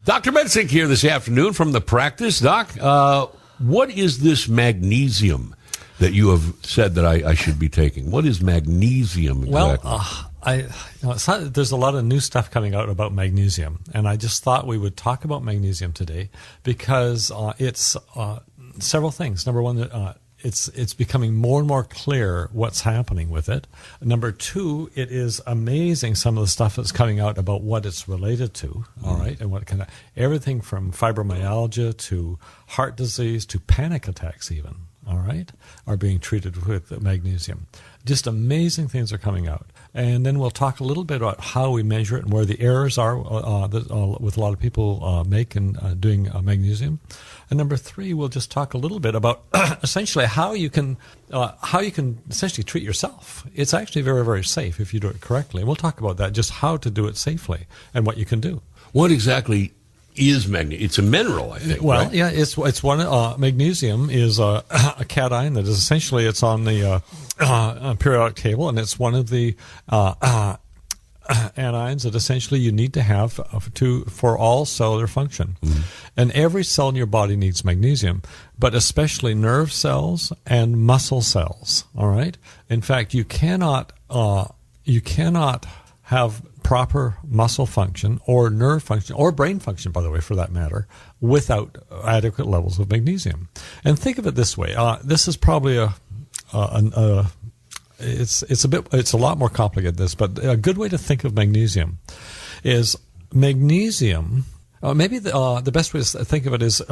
Dr. Metzink here this afternoon from the practice. Doc, what is this magnesium that you have said that I should be taking? What is magnesium exactly? Well, there's a lot of new stuff coming out about magnesium, and I just thought we would talk about magnesium today because it's several things. Number one, it's becoming more and more clear what's happening with it. Number two, it is amazing some of the stuff that's coming out about what it's related to, all right, and what kind of everything from fibromyalgia to heart disease to panic attacks even, all right, are being treated with magnesium. Just amazing things are coming out. And then we'll talk a little bit about how we measure it and where the errors are that with a lot of people make in doing magnesium. And number three, we'll just talk a little bit about essentially how you can essentially treat yourself. It's actually very, very safe if you do it correctly. And we'll talk about that, just how to do it safely and what you can do. What exactly is magnesium? It's a mineral, I think. Well, right? yeah, it's one. Magnesium is a cation that is essentially it's on the periodic table, and it's one of the anions that essentially you need to have for all cellular function. And every cell in your body needs magnesium, but especially nerve cells and muscle cells. All right. In fact, you cannot have proper muscle function or nerve function or brain function, by the way, for that matter, without adequate levels of magnesium. And think of it this way: this is probably it's a lot more complicated than this, but a good way to think of magnesium is magnesium. Maybe the best way to think of it is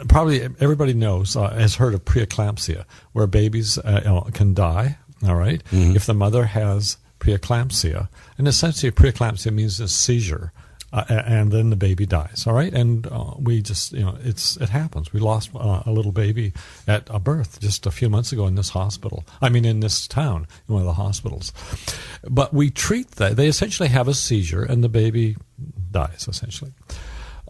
probably everybody has heard of preeclampsia, where babies can die. All right, if the mother has preeclampsia, and essentially preeclampsia means a seizure, and then the baby dies. All right, and we just it happens. We lost a little baby at a birth just a few months ago in this hospital. In this town, in one of the hospitals. But we treat that. They essentially have a seizure, and the baby dies essentially.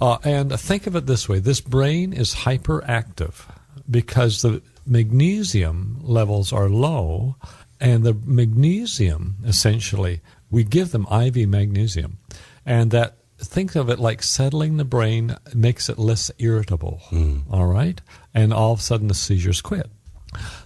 And think of it this way: this brain is hyperactive because the magnesium levels are low. And the magnesium, essentially, we give them IV magnesium. And that, think of it like settling the brain makes it less irritable, all right? And all of a sudden the seizures quit.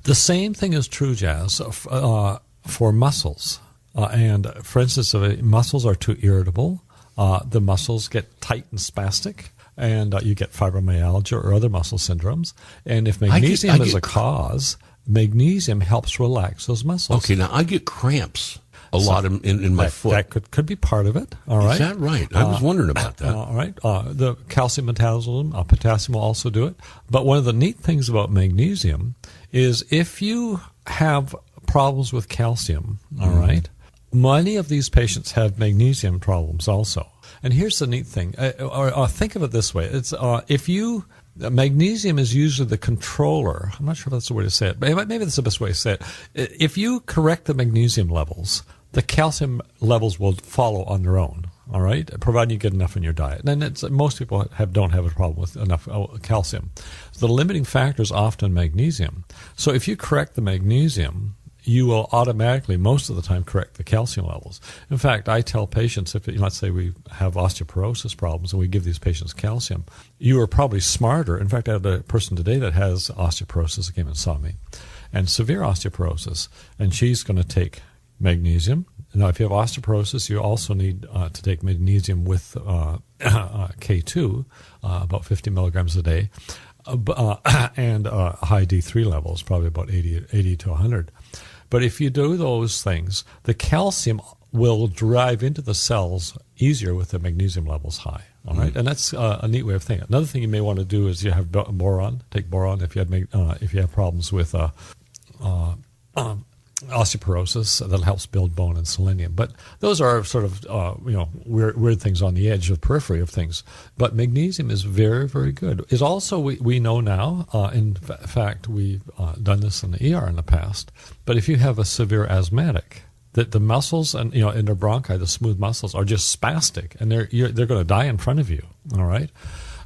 The same thing is true, Jazz, for muscles. And, for instance, if muscles are too irritable, the muscles get tight and spastic. And you get fibromyalgia or other muscle syndromes. And if magnesium is a cause, magnesium helps relax those muscles. Okay, now I get cramps a lot in my foot. That could be part of it. All right. Is that right? I was wondering about that. All right. The calcium metabolism, potassium will also do it. But one of the neat things about magnesium is if you have problems with calcium, all right, many of these patients have magnesium problems also. And here's the neat thing. Think of it this way. It's magnesium is usually the controller. I'm not sure if that's the way to say it, but maybe that's the best way to say it. If you correct the magnesium levels, the calcium levels will follow on their own, all right, provided you get enough in your diet. And most people don't have a problem with enough calcium. The limiting factor is often magnesium. So if you correct the magnesium, you will automatically, most of the time, correct the calcium levels. In fact, I tell patients, if let's say we have osteoporosis problems and we give these patients calcium, you are probably smarter. In fact, I had a person today that has osteoporosis that came and saw me, and severe osteoporosis, and she's going to take magnesium. Now, if you have osteoporosis, you also need to take magnesium with K2, about 50 milligrams a day, and high D3 levels, probably about 80 to 100. But if you do those things, the calcium will drive into the cells easier with the magnesium levels high. All right, and that's a neat way of thinking. Another thing you may want to do is you have boron. Take boron if you have problems with osteoporosis. That helps build bone, and selenium. But those are sort of weird things on the edge of the periphery of things. But magnesium is very, very good. It's also we know now. In fact, we've done this in the ER in the past. But if you have a severe asthmatic, that the muscles and in their bronchi, the smooth muscles are just spastic, and they're going to die in front of you. All right.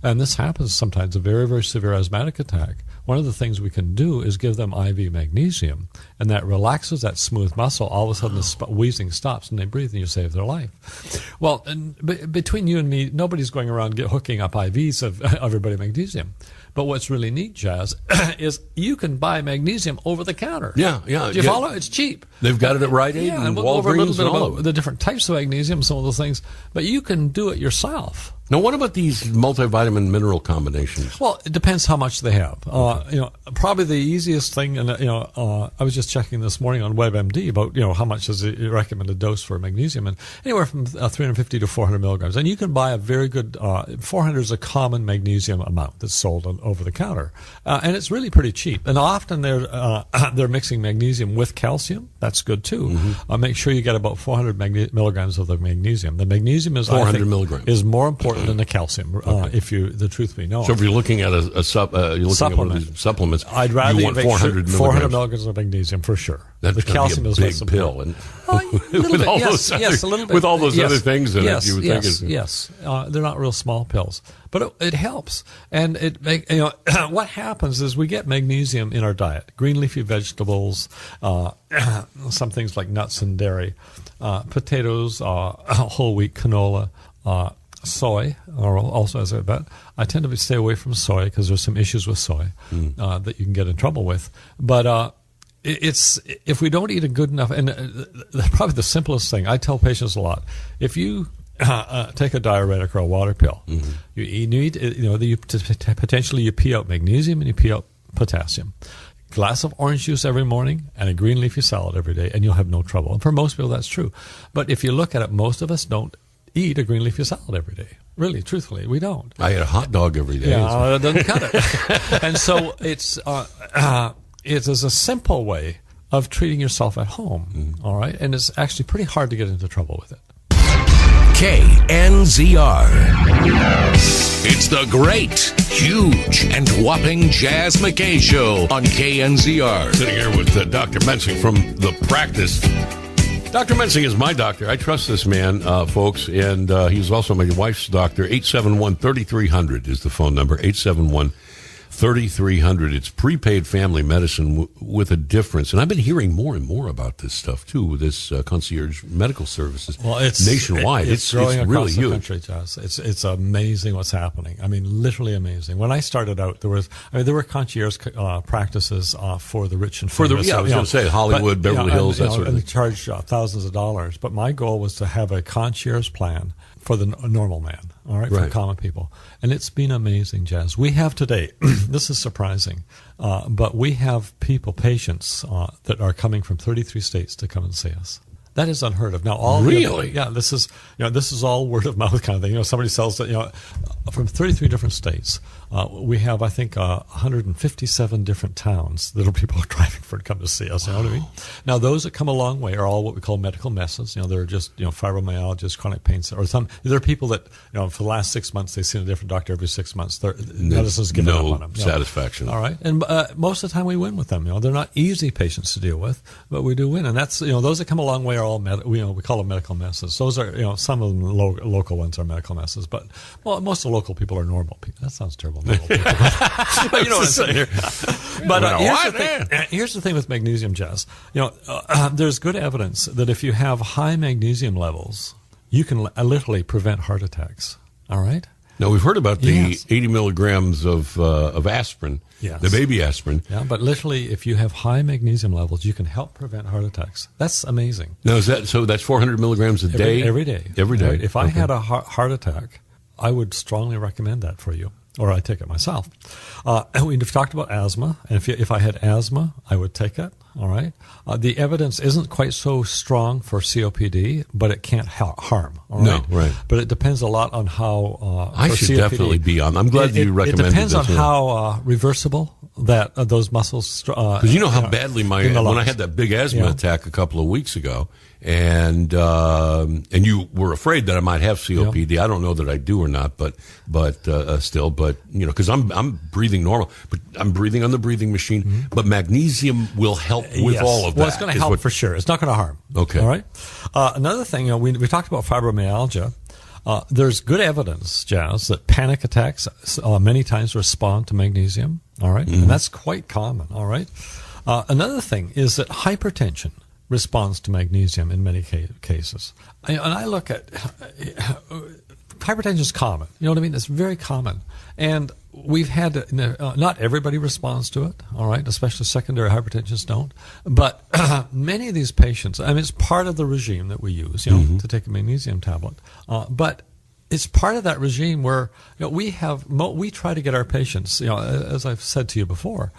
And this happens sometimes, a very, very severe asthmatic attack. one of the things we can do is give them IV magnesium, and that relaxes that smooth muscle. All of a sudden, the wheezing stops, and they breathe, and you save their life. Well, and between you and me, nobody's going around hooking up IVs of everybody magnesium. But what's really neat, Jazz, is you can buy magnesium over the counter. Yeah. Do you follow? It's cheap. They've got it at Rite Aid and we'll go over a little Walgreens bit and all about of the different types of magnesium, some of those things. But you can do it yourself. Now, what about these multivitamin mineral combinations? Well, it depends how much they have. Probably the easiest thing, and I was just checking this morning on WebMD about how much is the recommended dose for magnesium, and anywhere from 350 to 400 milligrams. And you can buy a very good 400 is a common magnesium amount that's sold over the counter, and it's really pretty cheap. And often they're mixing magnesium with calcium. That's good too. Mm-hmm. Make sure you get about 400 milligrams of the magnesium. The magnesium is 400 milligrams is more important than the calcium. If the truth be known. So if you're looking at a supplement, at supplements, I'd rather you want 400 milligrams. 400 milligrams of magnesium for sure. That's the calcium is a big pill, and with all those other things in it, you would think. Yes, they're not real small pills, but it helps. And what happens is we get magnesium in our diet: green leafy vegetables, some things like nuts and dairy, potatoes, whole wheat, canola. Soy, or also as I tend to stay away from soy because there's some issues with soy that you can get in trouble with. But it's if we don't eat a good enough, and probably the simplest thing I tell patients a lot: if you take a diuretic or a water pill, you need potentially you pee out magnesium and you pee out potassium. Glass of orange juice every morning and a green leafy salad every day, and you'll have no trouble. And for most people, that's true. But if you look at it, most of us don't eat a green leafy salad every day. Really, truthfully, we don't. I eat a hot dog every day. Yeah, it doesn't cut it. And so it is a simple way of treating yourself at home, all right? And it's actually pretty hard to get into trouble with it. KNZR. It's the great, huge, and whopping Jazz McKay Show on KNZR. Sitting here with Dr. Mensing from The Practice. Dr. Mensing is my doctor. I trust this man, folks, and he's also my wife's doctor. 871-3300 is the phone number, 871-3300. It's prepaid family medicine with a difference. And I've been hearing more and more about this stuff, too, this concierge medical services. Well, it's nationwide. It's growing it's really across the huge. country, Josh. It's amazing what's happening. I mean, literally amazing. When I started out, there were concierge practices for the rich and famous. I was going to say Hollywood, Beverly Hills, that sort of thing. And charge thousands of dollars. But my goal was to have a concierge plan for the normal man, all right, for common people. And it's been amazing, Jazz. We have today, this is surprising, but we have patients that are coming from 33 states to come and see us. That is unheard of. Now, really? This is all word of mouth kind of thing. Somebody sells it, from 33 different states. We have, I think, 157 different towns that people are driving for to come to see us. You know what I mean? Now, those that come a long way are all what we call medical messes. They're just, fibromyalgia, chronic pain, or some. There are people that, for the last 6 months, they've seen a different doctor every 6 months. Medicine's given up on them. Satisfaction. All right, and most of the time we win with them. They're not easy patients to deal with, but we do win, and that's those that come a long way are all we call them medical messes. Those are some of them local ones are medical messes, but most of the local people are normal people. That sounds terrible. Normal people. But you know what I'm saying here. But here's the thing with magnesium, Jazz. There's good evidence that if you have high magnesium levels, you can literally prevent heart attacks. All right. Now, we've heard about the 80 milligrams of aspirin, the baby aspirin. Yeah, but literally, if you have high magnesium levels, you can help prevent heart attacks. That's amazing. Now, that's 400 milligrams a day? Every day. Every day. Right? If I had a heart attack, I would strongly recommend that for you. Or I take it myself. We've talked about asthma, and if I had asthma, I would take it. All right. The evidence isn't quite so strong for COPD, but it can't harm. All right? No, right. But it depends a lot on how. I should COPD, definitely be on. I'm glad you recommended. It depends on how reversible that those muscles. Because you know how badly when I had that big asthma attack a couple of weeks ago, and you were afraid that I might have COPD. Yeah. I don't know that I do or not, but still, because I'm breathing normal, but I'm breathing on the breathing machine. Mm-hmm. But magnesium will help with all of that. Well, it's going to help for sure. It's not going to harm. Okay. All right. Another thing, we talked about fibromyalgia. There's good evidence, Jazz, that panic attacks many times respond to magnesium. All right, and that's quite common. All right. Another thing is that hypertension responds to magnesium in many cases. And I look at hypertension is common. You know what I mean? It's very common. And we've had, not everybody responds to it, all right, especially secondary hypertensions don't. But many of these patients, I mean, it's part of the regime that we use, to take a magnesium tablet. But it's part of that regime where we try to get our patients, as I've said to you before,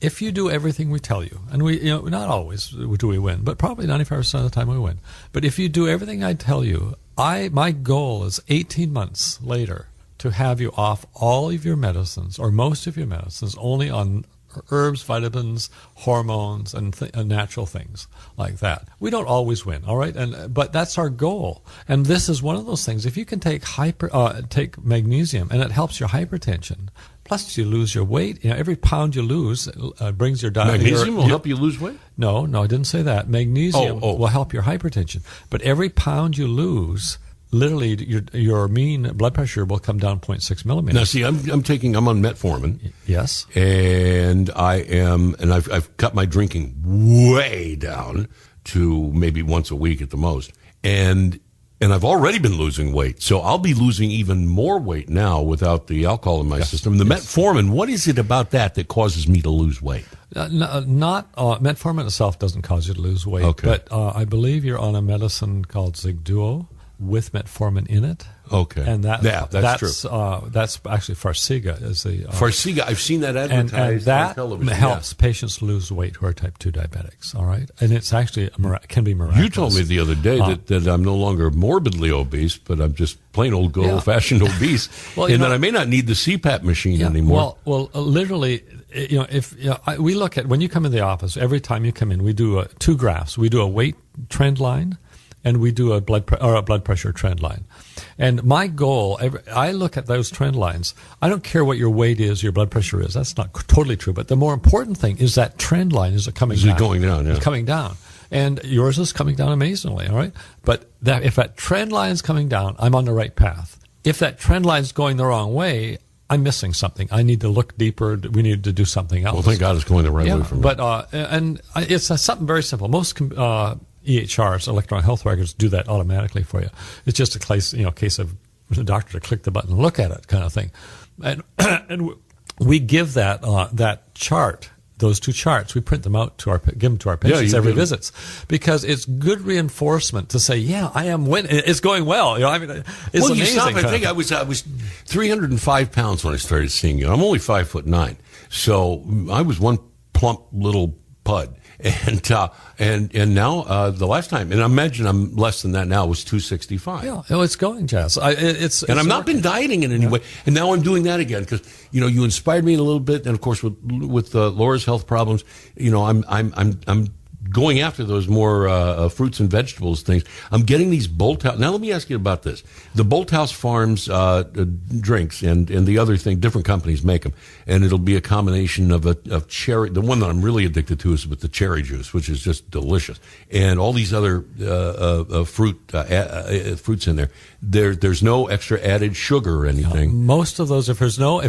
if you do everything we tell you, and we, not always do we win, but probably 95% of the time we win. But if you do everything I tell you, my goal is 18 months later to have you off all of your medicines, or most of your medicines, only on herbs, vitamins, hormones, and natural things like that. We don't always win, all right? But that's our goal. And this is one of those things. If you can take magnesium, and it helps your hypertension, plus you lose your weight. Every pound you lose brings your diet. Magnesium will help you lose weight? No, I didn't say that. Magnesium will help your hypertension. But every pound you lose, literally your mean blood pressure will come down 0.6 millimeters. Now, see, I'm on metformin. Yes. And I've cut my drinking way down to maybe once a week at the most. And I've already been losing weight. So I'll be losing even more weight now without the alcohol in my system. The metformin, what is it about that causes me to lose weight? Metformin itself doesn't cause you to lose weight. Okay. But I believe you're on a medicine called Zigduo with metformin in it. Okay. And that's true. That's actually Farxiga is the Farxiga. I've seen that advertised on television. And that helps patients lose weight who are type 2 diabetics. All right, and it's actually can be miraculous. You told me the other day that I'm no longer morbidly obese, but I'm just plain old old-fashioned obese, and that I may not need the CPAP machine anymore. Well, literally. We look at when you come in the office. Every time you come in, we do 2 graphs. We do a weight trend line, and we do a blood pressure trend line. And my goal, I look at those trend lines. I don't care what your weight is, your blood pressure is. That's not totally true. But the more important thing is that trend line is coming down. Is it going down? Yeah. It's coming down. And yours is coming down amazingly, all right? But if that trend line is coming down, I'm on the right path. If that trend line is going the wrong way, I'm missing something. I need to look deeper. We need to do something else. Well, thank God it's going the right way for me. But it's something very simple. Most EHRs, electronic health records, do that automatically for you. It's just a case of the doctor to click the button and look at it, kind of thing. And we give that chart, those 2 charts, we print them out give them to our patients every visit, because it's good reinforcement to say, I am winning. It's going well. It's amazing. You stop. I think I was 305 pounds when I started seeing you. I'm only 5'9", so I was one plump little pud. And now the last time, and I imagine I'm less than that now, was 265. Yeah, it's going, Jazz. It's I've not been dieting in any way, and now I'm doing that again because you inspired me a little bit, and of course with Laura's health problems, I'm going after those more fruits and vegetables things. I'm getting these Bolthouse. Now let me ask you about this: the Bolthouse Farms drinks and the other thing. Different companies make them, and it'll be a combination of cherry. The one that I'm really addicted to is with the cherry juice, which is just delicious, and all these other fruits in there. There's no extra added sugar or anything. Most of those, if there's no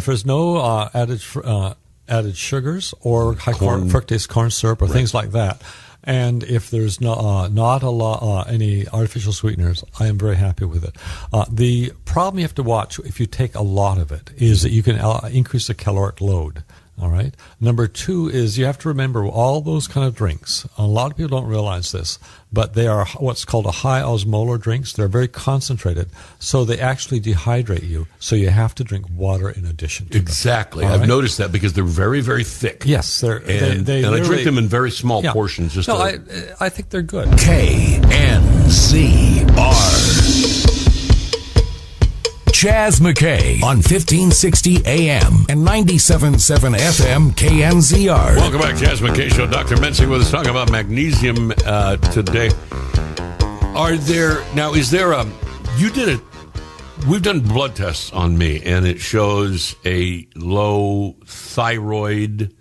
added sugars or high fructose corn syrup or things like that. And if there's not a lot any artificial sweeteners, I am very happy with it. The problem you have to watch if you take a lot of it is that you can increase the caloric load. All right. Number 2 is you have to remember all those kind of drinks. A lot of people don't realize this, but they are what's called a high osmolar drinks. They're very concentrated, so they actually dehydrate you. So you have to drink water in addition to them. Exactly. I've noticed that because they're very, very thick. Yes, and I drink them in very small portions. I think they're good. KNZR. Chaz McKay on 1560 AM and 97.7 FM KNZR. Welcome back, Chaz McKay Show. Dr. Mensing with us talking about magnesium today. We've done blood tests on me, and it shows a low thyroid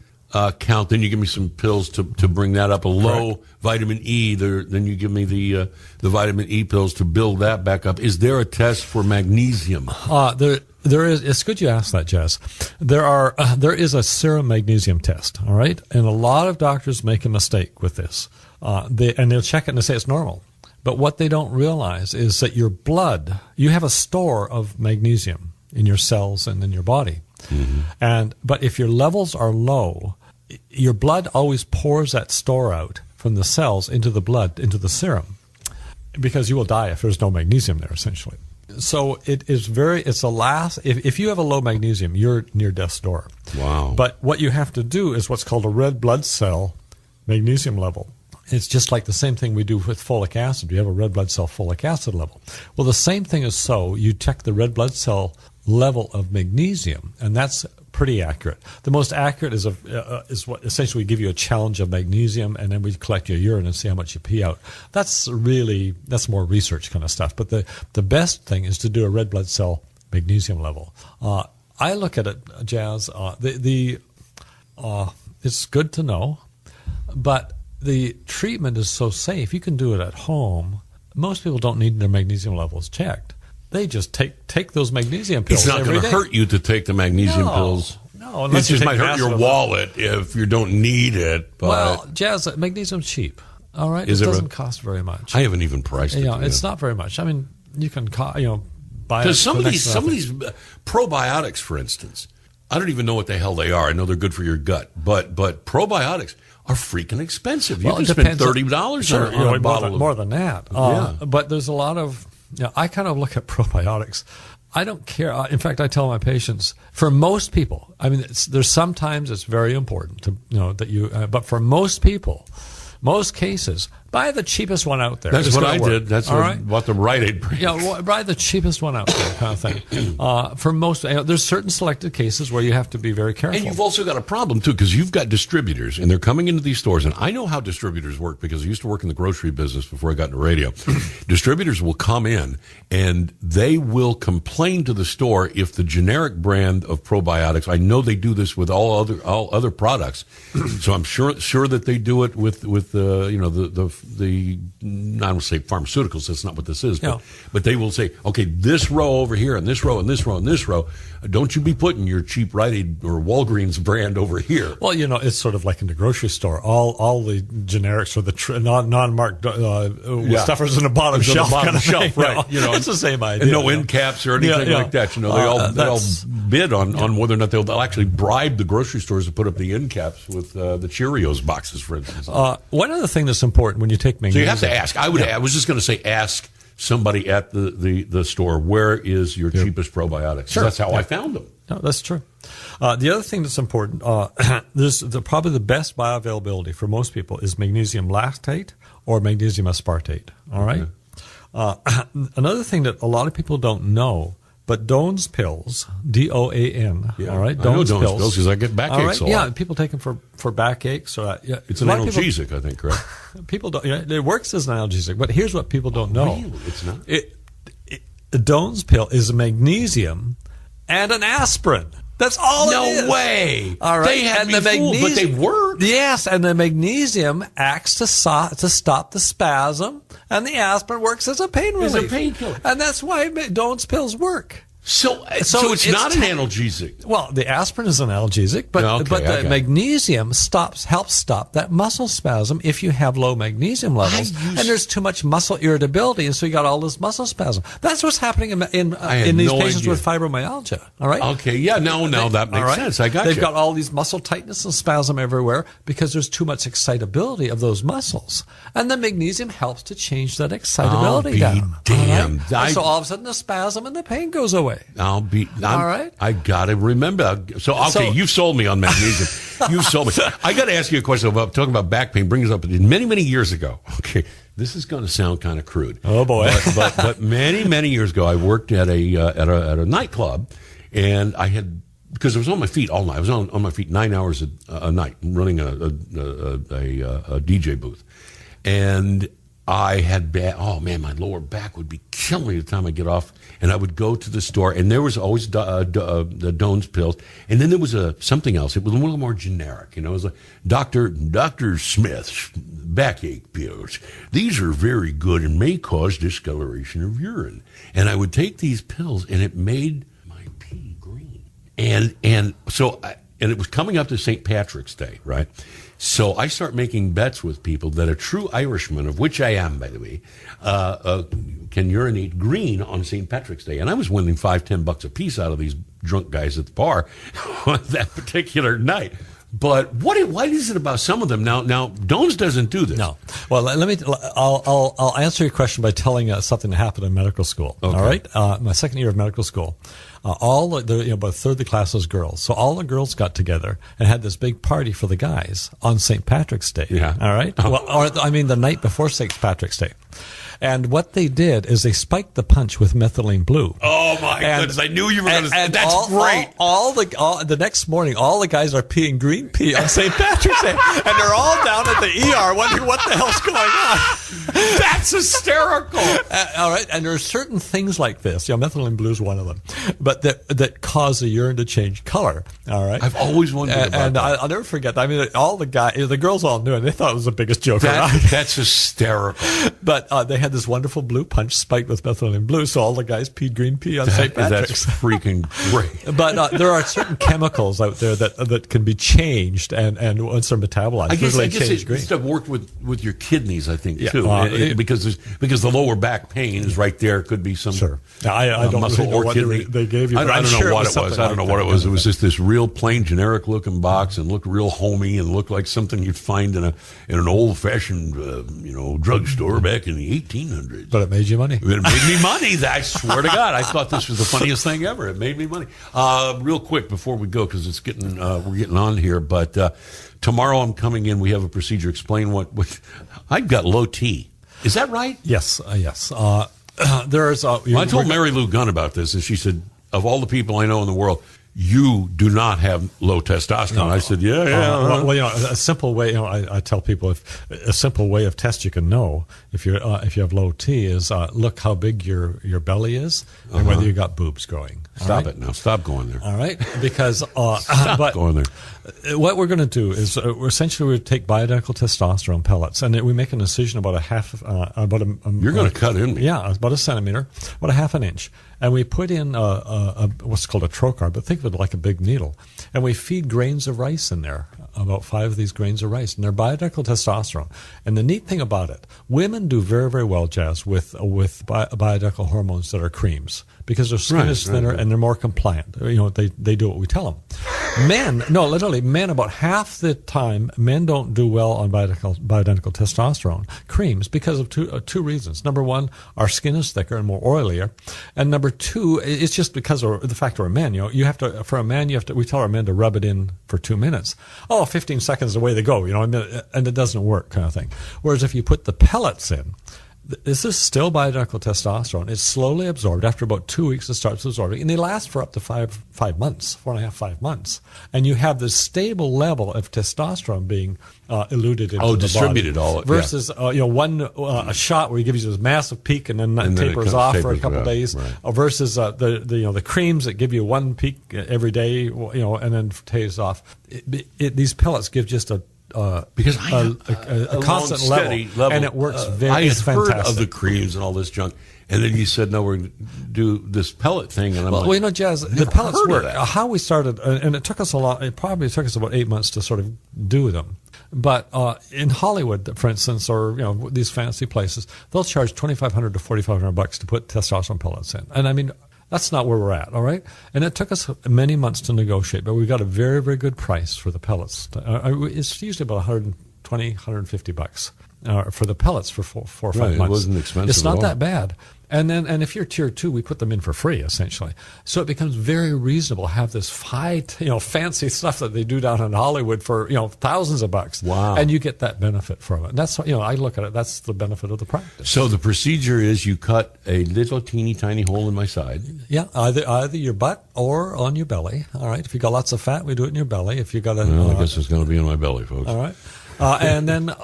count. Then you give me some pills to bring that up. A low vitamin E. Then you give me the vitamin E pills to build that back up. Is there a test for magnesium? There is. It's good you asked that, Jess. There is a serum magnesium test. All right, and a lot of doctors make a mistake with this. They'll check it and they say it's normal. But what they don't realize is that your blood, you have a store of magnesium in your cells and in your body. Mm-hmm. But if your levels are low, your blood always pours that store out from the cells into the blood, into the serum, because you will die if there's no magnesium there, essentially. So it's the last, if you have a low magnesium, you're near death's door. Wow. But what you have to do is what's called a red blood cell magnesium level. It's just like the same thing we do with folic acid. You have a red blood cell folic acid level. Well, the same thing is so. You check the red blood cell level of magnesium, and that's pretty accurate. The most accurate is what essentially we give you a challenge of magnesium, and then we collect your urine and see how much you pee out. That's more research kind of stuff. But the best thing is to do a red blood cell magnesium level. I look at it, Jazz. It's good to know, but the treatment is so safe. You can do it at home. Most people don't need their magnesium levels checked. They just take those magnesium pills. It's not going to hurt you to take the magnesium pills. No, it just might hurt your wallet if you don't need it. But well, Jazz, magnesium's cheap. All right, it doesn't cost very much. I haven't even priced it. It's not very much. I mean, you can buy it. Because some of these probiotics, for instance, I don't even know what the hell they are. I know they're good for your gut, but probiotics are freaking expensive. You can spend $30 on a bottle. More than that. But there's a lot of. I kind of look at probiotics. I don't care. In fact, I tell my patients, for most people, I mean, there's sometimes it's very important to that you. But for most people, most cases, buy the cheapest one out there. That's what I did. That's what the Rite Aid brand. Yeah, buy the cheapest one out there, kind of thing. For most, there's certain selected cases where you have to be very careful. And you've also got a problem too, because you've got distributors, and they're coming into these stores. And I know how distributors work because I used to work in the grocery business before I got into radio. Distributors will come in and they will complain to the store if the generic brand of probiotics. I know they do this with all other products, so I'm sure that they do it with the I don't want to say pharmaceuticals. That's not what this is. But they will say, okay, this row over here, and this row, and this row, and this row. Don't you be putting your cheap Rite Aid or Walgreens brand over here. Well, it's sort of like in the grocery store. All the generics or the non-marked stuffers in the bottom shelf. Right. It's the same idea. And no end caps or anything like that. They all bid on whether or not they'll actually bribe the grocery stores to put up the end caps with the Cheerios boxes, for instance. One other thing that's important when you take magnesium. So you have to ask. I was just going to say ask somebody at the store, where is your cheapest probiotics? Sure. That's how I found them. No, that's true. The other thing that's important, probably the best bioavailability for most people is magnesium lactate or magnesium aspartate. All right. Another thing that a lot of people don't know, but Doan's pills, D-O-A-N, all right? Doan's pills because I get backaches a lot. Yeah, people take them for backaches. It's an analgesic, I think, correct? People don't. It works as an analgesic, but here's what people don't know. Really? It's not? Doan's pill is a magnesium and an aspirin. That's all it is. No way. All right. They had me fooled, but they work. Yes, and the magnesium acts to stop the spasm, and the aspirin works as a pain relief. As a painkiller. And that's why Doan's pills work. So it's not an analgesic. Well, the aspirin is an analgesic, but the magnesium helps stop that muscle spasm if you have low magnesium levels, and there's too much muscle irritability, and so you got all this muscle spasm. That's what's happening in these patients with fibromyalgia. All right. Okay. Yeah. No. That makes sense. I got They've got all these muscle tightness and spasm everywhere because there's too much excitability of those muscles, and the magnesium helps to change that excitability down. Damn. Right? So all of a sudden the spasm and the pain goes away. All right. I got to remember. So you've sold me on magnesium. You've sold me. I got to ask you a question about talking about back pain. Brings up many, many years ago. Okay, this is going to sound kind of crude. Oh boy! But many, many years ago, I worked at a nightclub, and I had, because I was on my feet all night. I was on my feet 9 hours a night running a DJ booth, and I had my lower back would be killing me the time I get off, and I would go to the store, and there was always the Doan's pills, and then there was something else. It was a little more generic. It was like Dr. Smith's backache pills. These are very good and may cause discoloration of urine. And I would take these pills, and it made my pee green. And so it was coming up to St. Patrick's Day, right? So I start making bets with people that a true Irishman, of which I am, by the way, can urinate green on St. Patrick's Day. And I was winning $5-10 a piece out of these drunk guys at the bar on that particular night. But why is it about some of them now? Doan's doesn't do this. No. Well, I'll answer your question by telling something that happened in medical school. Okay. All right. My second year of medical school, about a third of the class was girls. So all the girls got together and had this big party for the guys on St. Patrick's Day. Yeah. All right. The night before St. Patrick's Day. And what they did is they spiked the punch with methylene blue. Oh my goodness! I knew you were going to say that's great. The next morning, all the guys are peeing green pee on St. Patrick's Day, and they're all down at the ER wondering what the hell's going on. That's hysterical. All right, and there are certain things like this. Methylene blue is one of them, but that cause the urine to change color. All right, I've always wondered about and that. I'll never forget. I mean, all the girls all knew it. They thought it was the biggest joke around. That's hysterical. But they had this wonderful blue punch spiked with methylene blue, so all the guys peed green pee on St. Patrick's. That's freaking great. But there are certain chemicals out there that can be changed, and once they're metabolized, I guess change green. This stuff worked with your kidneys, I think, Yeah. too, because the lower back pain is right there. Could be some I don't muscle really know or what kidney. they gave you. I don't know what it was. I don't know what it was. It was just this real plain, generic looking box, and looked real homey, and looked like something you'd find in an old fashioned drugstore back in the 1800s. But it made you money. It made me money. I swear to God, I thought this was the funniest thing ever. It made me money. Real quick before we go, because we're getting on here. But tomorrow I'm coming in. We have a procedure. Explain what I've got low T. Is that right? Yes. Yes. There's. I told Mary Lou Gunn about this, and she said, of all the people I know in the world, you do not have low testosterone. No. I said, yeah. A simple way. I tell people a simple way of test you can know if you have low T is look how big your belly is and whether you got boobs growing. Stop it now. Stop going there. All right, because Stop going there. What we're going to do is essentially we take bioidentical testosterone pellets, and we make an incision about You're going to cut in me. Yeah, about a centimeter, about a half an inch, and we put in what's called a trocar, but think of it like a big needle, and we feed grains of rice in there, about 5 of these grains of rice, and they're bioidentical testosterone. And the neat thing about it, women do very, very well, Jazz, with bioidentical hormones that are creams, because their skin is thinner and they're more compliant. They do what we tell them. Men, about half the time, men don't do well on bioidentical testosterone creams because of two reasons. Number one, our skin is thicker and more oilier, and number two, it's just because of the fact we're men. You have to, for a man, we tell our men to rub it in for 2 minutes. 15 seconds is the way they go, and it doesn't work, kind of thing. Whereas if you put the pellets in, this is still bioidentical testosterone. It's slowly absorbed. After about 2 weeks, it starts absorbing, and they last for up to 5 months, 5 months. And you have this stable level of testosterone being eluted into the distributed body. all versus a shot where he gives you this massive peak and then tapers off for a couple of days. Right. Versus the creams that give you one peak every day, and then tapers off. These pellets give just a constant level, and it works very fantastic. I heard of the creams and all this junk, and then you said, no, we're going to do this pellet thing, and I'm like, Jazz, the pellets work. How we started, and it took us it probably took us about 8 months to sort of do them. But in Hollywood, for instance, or these fancy places, they'll charge $2,500 to $4,500 to put testosterone pellets in, and I mean, that's not where we're at, all right? And it took us many months to negotiate, but we got a very, very good price for the pellets. It's usually about $120, $150 for the pellets for 4 or 5 months. It wasn't expensive. It's not at all. that bad. And if you're tier 2, we put them in for free, essentially. So it becomes very reasonable to have this fancy stuff that they do down in Hollywood for thousands of bucks. Wow! And you get that benefit from it. And that's I look at it. That's the benefit of the practice. So the procedure is you cut a little teeny tiny hole in my side. Yeah, either your butt or on your belly. All right. If you got lots of fat, we do it in your belly. If you got I guess it's going to be in my belly, folks. All right. And then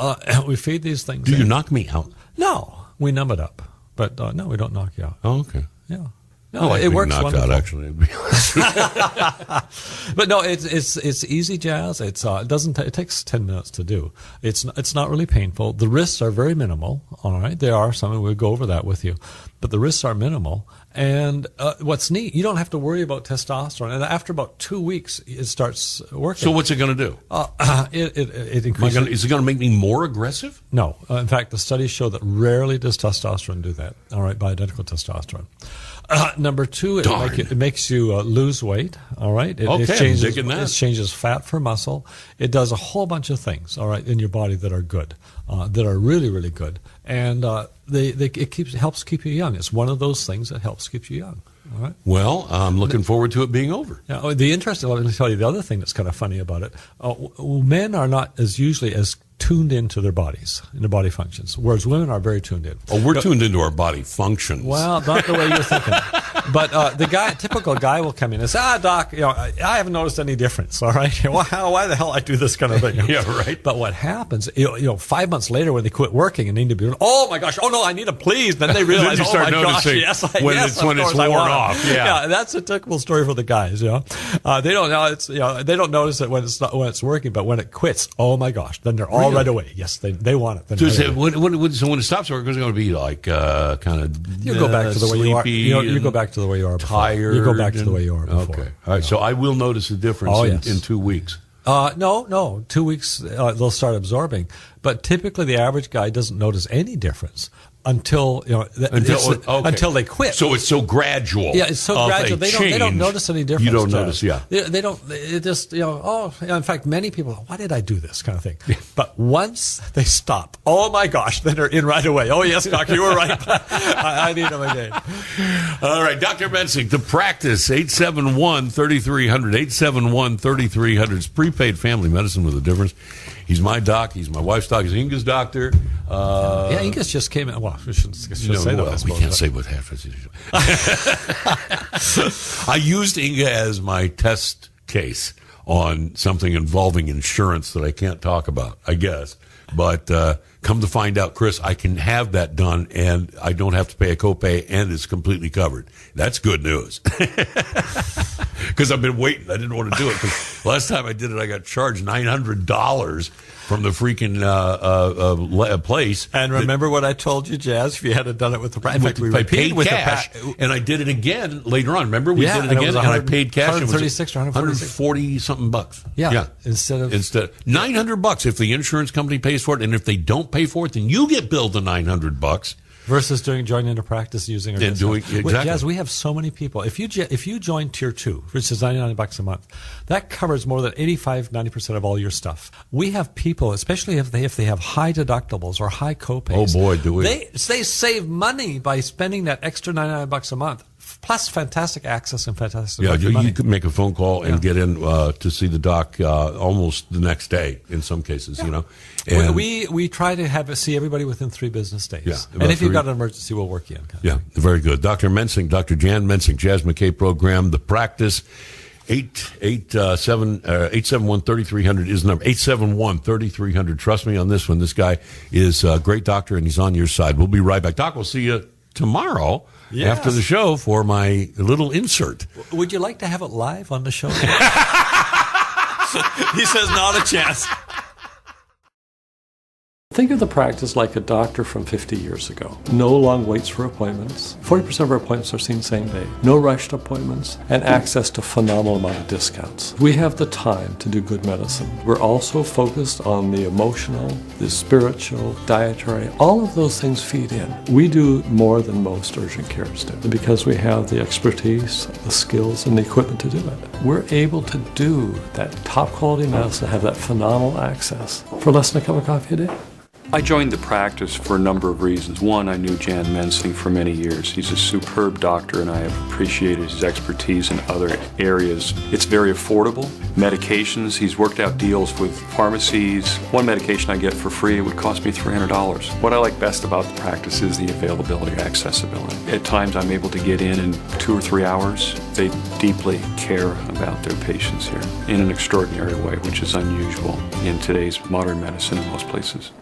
we feed these things. Do you knock me out? No, we numb it up. But no, we don't knock you out. Oh, okay. Yeah. No, like it works knocked wonderful. out, actually. But no, it's easy, Jazz. It takes 10 minutes to do. It's not really painful. The risks are very minimal. All right, there are some, and we'll go over that with you, but the risks are minimal. And what's neat, you don't have to worry about testosterone. And after about 2 weeks, it starts working. So what's it going to do? It increases. Is it going to make me more aggressive? No. In fact, the studies show that rarely does testosterone do that. All right, bioidentical testosterone. Number two, it makes you lose weight. All right, it changes fat for muscle. It does a whole bunch of things. All right, in your body that are good, that are really, really good, and it helps keep you young. It's one of those things that helps keep you young. All right. Well, I'm looking forward to it being over. Now, let me tell you the other thing that's kind of funny about it. Men are not usually as tuned into their bodies and their body functions, whereas women are very tuned in. Oh, we're tuned into our body functions. Well, not the way you're thinking. But typical guy will come in and say, Doc, I haven't noticed any difference, all right? Why the hell I do this kind of thing? Yeah, right. But what happens, 5 months later when they quit working and need to be, oh my gosh, oh no, I need them, please. Then they realize, then you start noticing when it's worn off. Yeah, that's a typical story for the guys. They don't know they don't notice it when it's working, but when it quits, oh my gosh, then they're all right away. Yes, they want it. So when it stops working, it's going to be like kind of you go back to the way you are. You go back to the way you are. Tired. You go back to the way you are before. Okay. All right. So I will notice a difference in 2 weeks. No. 2 weeks they'll start absorbing, but typically the average guy doesn't notice any difference until they quit. So it's so gradual. Yeah, it's so gradual. They don't notice any difference. You don't notice, yeah. They don't. It just in fact, many people. Why did I do this kind of thing? Yeah. But once they stop, oh my gosh, then they're in right away. Oh yes, Doc, you were right. I need them again. All right, Dr. Mensing, The Practice, 871-3300, 871-3300. It's prepaid family medicine with a difference. He's my doc. He's my wife's doc. He's Inga's doctor. Inga's just came in. Well, we shouldn't say that. We can't say what happens. I used Inga as my test case on something involving insurance that I can't talk about, I guess. But come to find out, Chris, I can have that done, and I don't have to pay a copay, and it's completely covered. That's good news. Because I've been waiting. I didn't want to do it. Because last time I did it, I got charged $900 from the freaking place. And remember what I told you, Jazz? If you had done it with the in fact, we paid with cash, and I did it again later on. Remember, we did it again, and I paid cash. 136 or 140 something bucks. Yeah. Instead $900 if the insurance company pays for it, and if they don't pay for it, then you get billed the $900. Versus joining into practice using our exactly. Jazz, we have so many people. If you join Tier 2, which is $99 a month, that covers more than 85-90% of all your stuff. We have people, especially if they have high deductibles or high copays. Oh boy, do we! They save money by spending that extra $99 a month. Plus fantastic access and fantastic money. You could make a phone call and get in to see the doc almost the next day in some cases, And we try to see everybody within 3 business days. Yeah, and if you've got an emergency, we'll work you in. Yeah, very good. Dr. Mensing, Dr. Jan Mensing, Jazz McKay program, The Practice. 871-3300 is the number. 871-3300. Trust me on this one. This guy is a great doctor, and he's on your side. We'll be right back. Doc, we'll see you tomorrow after the show for my little insert. Would you like to have it live on the show? He says not a chance. Think of the practice like a doctor from 50 years ago. No long waits for appointments. 40% of our appointments are seen same day. No rushed appointments, and access to phenomenal amount of discounts. We have the time to do good medicine. We're also focused on the emotional, the spiritual, dietary. All of those things feed in. We do more than most urgent cares do because we have the expertise, the skills, and the equipment to do it. We're able to do that top quality medicine, have that phenomenal access for less than a cup of coffee a day. I joined the practice for a number of reasons. One, I knew Jan Mensing for many years. He's a superb doctor, and I have appreciated his expertise in other areas. It's very affordable. Medications, he's worked out deals with pharmacies. One medication I get for free, it would cost me $300. What I like best about the practice is the availability, accessibility. At times I'm able to get in 2 or 3 hours. They deeply care about their patients here in an extraordinary way, which is unusual in today's modern medicine in most places.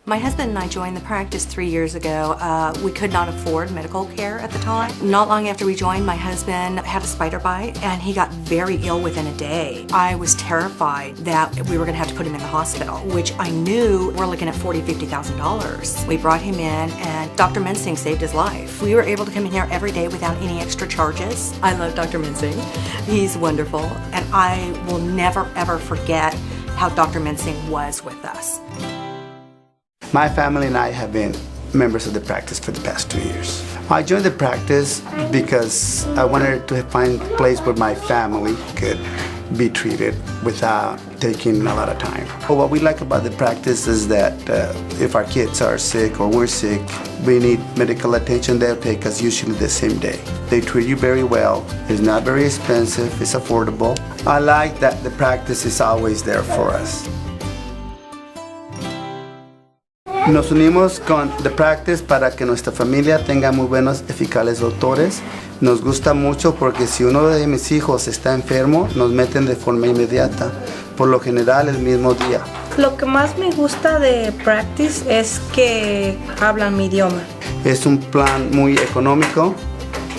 My husband and I joined the practice 3 years ago. We could not afford medical care at the time. Not long after we joined, my husband had a spider bite and he got very ill within a day. I was terrified that we were going to have to put him in the hospital, which I knew we're looking at $40,000, $50,000. We brought him in and Dr. Mensing saved his life. We were able to come in here every day without any extra charges. I love Dr. Mensing. He's wonderful, and I will never ever forget how Dr. Mensing was with us. My family and I have been members of the practice for the past 2 years. I joined the practice because I wanted to find a place where my family could be treated without taking a lot of time. But what we like about the practice is that if our kids are sick or we're sick, we need medical attention, they'll take us usually the same day. They treat you very well. It's not very expensive, it's affordable. I like that the practice is always there for us. Nos unimos con The Practice para que nuestra familia tenga muy buenos, eficaces doctores. Nos gusta mucho porque si uno de mis hijos está enfermo, nos meten de forma inmediata, por lo general el mismo día. Lo que más me gusta de Practice es que hablan mi idioma. Es un plan muy económico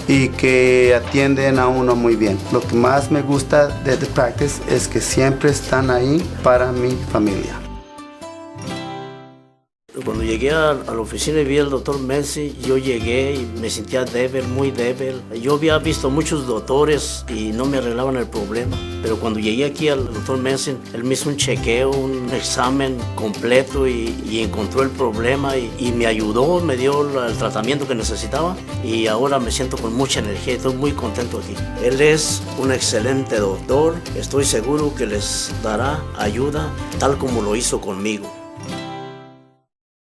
y que atienden a uno muy bien. Lo que más me gusta de The Practice es que siempre están ahí para mi familia. Cuando llegué a la oficina y vi al doctor Mensing, yo llegué y me sentía débil, muy débil. Yo había visto muchos doctores y no me arreglaban el problema. Pero cuando llegué aquí al doctor Mensing, él me hizo un chequeo, un examen completo y encontró el problema y me ayudó, me dio el tratamiento que necesitaba y ahora me siento con mucha energía y estoy muy contento aquí. Él es un excelente doctor, estoy seguro que les dará ayuda tal como lo hizo conmigo.